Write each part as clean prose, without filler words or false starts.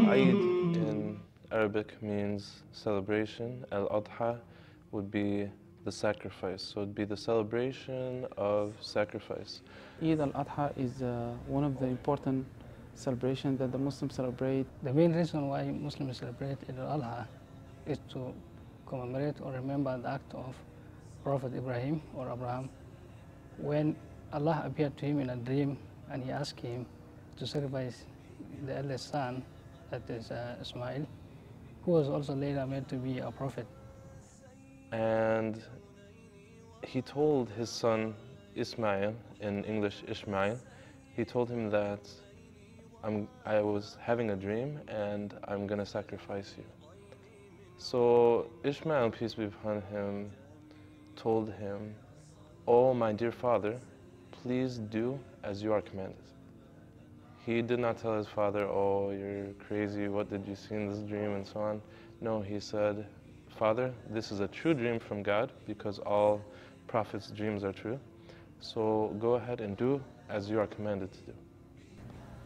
Eid in Arabic means celebration. Al Adha would be the sacrifice. So it'd be the celebration of sacrifice. Eid Al Adha is one of the important celebrations that the Muslims celebrate. The main reason why Muslims celebrate Eid Al Adha is to commemorate or remember the act of Prophet Ibrahim or Abraham when Allah appeared to him in a dream and he asked him to sacrifice the eldest son, that is Ismail, who was also later made to be a prophet. And he told his son Ismail, in English Ishmael, he told him that I was having a dream and I'm going to sacrifice you. So Ishmael, peace be upon him, told him, "Oh, my dear father, please do as you are commanded." He did not tell his father, "Oh, you're crazy, what did you see in this dream," and so on. No, he said, "Father, this is a true dream from God because all prophets' dreams are true. So go ahead and do as you are commanded to do."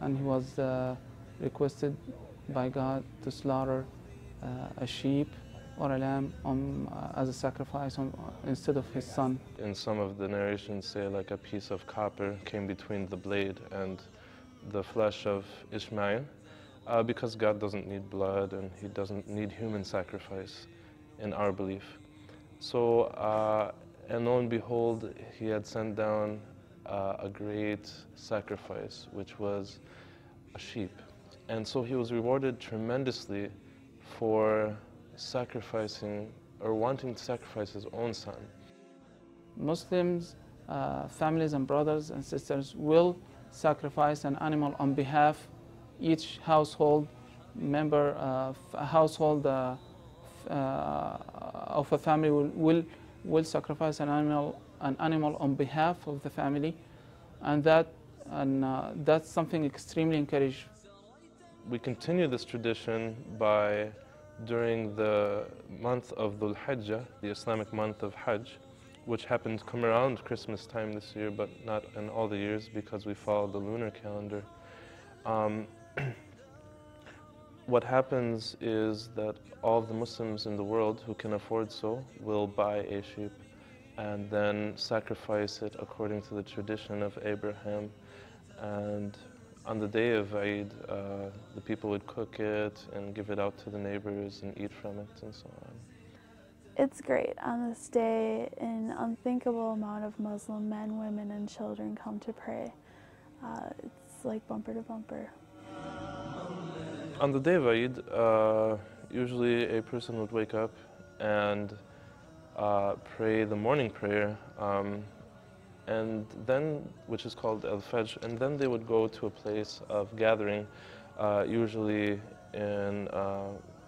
And he was requested by God to slaughter a sheep or a lamb as a sacrifice instead of his son. In some of the narrations say like a piece of copper came between the blade and the flesh of Ishmael because God doesn't need blood and he doesn't need human sacrifice in our belief. So, and lo and behold, he had sent down a great sacrifice, which was a sheep. And so he was rewarded tremendously for sacrificing or wanting to sacrifice his own son. Muslims, families and brothers and sisters will sacrifice an animal on behalf. Each household member, a household of a family will sacrifice an animal on behalf of the family, and that's something extremely encouraged. We continue this tradition by, during the month of Dhul Hijjah, the Islamic month of Hajj, which happened to come around Christmas time this year, but not in all the years because we follow the lunar calendar. What happens is that all of the Muslims in the world who can afford so will buy a sheep and then sacrifice it according to the tradition of Abraham. And on the day of Eid, the people would cook it and give it out to the neighbors and eat from it and so on. It's great. On this day, an unthinkable amount of Muslim men, women, and children come to pray. It's like bumper to bumper. On the day of Eid, usually a person would wake up and pray the morning prayer, and then, which is called Al-Fajr, and then they would go to a place of gathering, usually in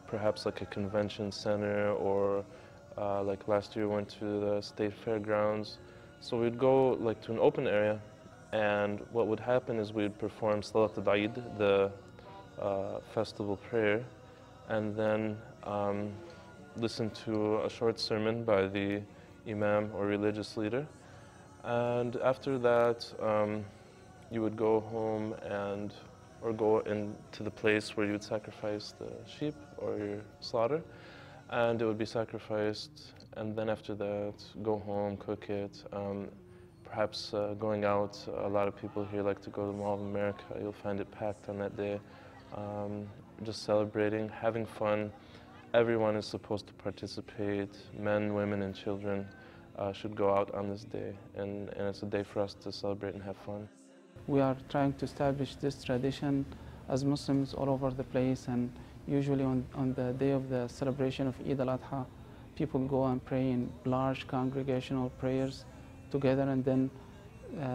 perhaps like a convention center, or like last year we went to the state fairgrounds. So we'd go like to an open area, and what would happen is we'd perform Salat al-Eid, the festival prayer, and then listen to a short sermon by the imam or religious leader. And after that, you would go home or go into the place where you would sacrifice the sheep or your slaughter, and it would be sacrificed. And then after that, go home, cook it. Perhaps going out. A lot of people here like to go to the Mall of America. You'll find it packed on that day. Just celebrating, having fun. Everyone is supposed to participate. Men, women, and children should go out on this day, and it's a day for us to celebrate and have fun. We are trying to establish this tradition as Muslims all over the place, and usually on the day of the celebration of Eid Al Adha, people go and pray in large congregational prayers together, and then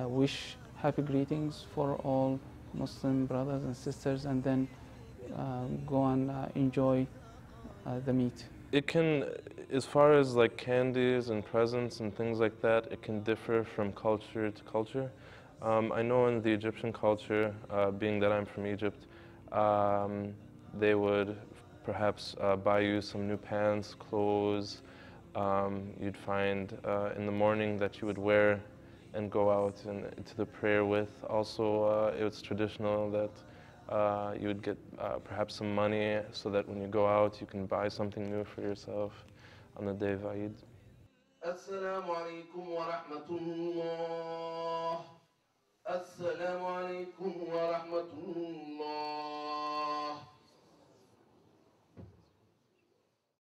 wish happy greetings for all Muslim brothers and sisters, and then go and enjoy the meat. It can, as far as like candies and presents and things like that, it can differ from culture to culture. I know in the Egyptian culture, being that I'm from Egypt, they would perhaps buy you some new pants, clothes. You'd find in the morning that you would wear and go out to the prayer with. Also, it was traditional that You would get perhaps some money so that when you go out, you can buy something new for yourself on the day of Eid. السلام عليكم ورحمة الله. السلام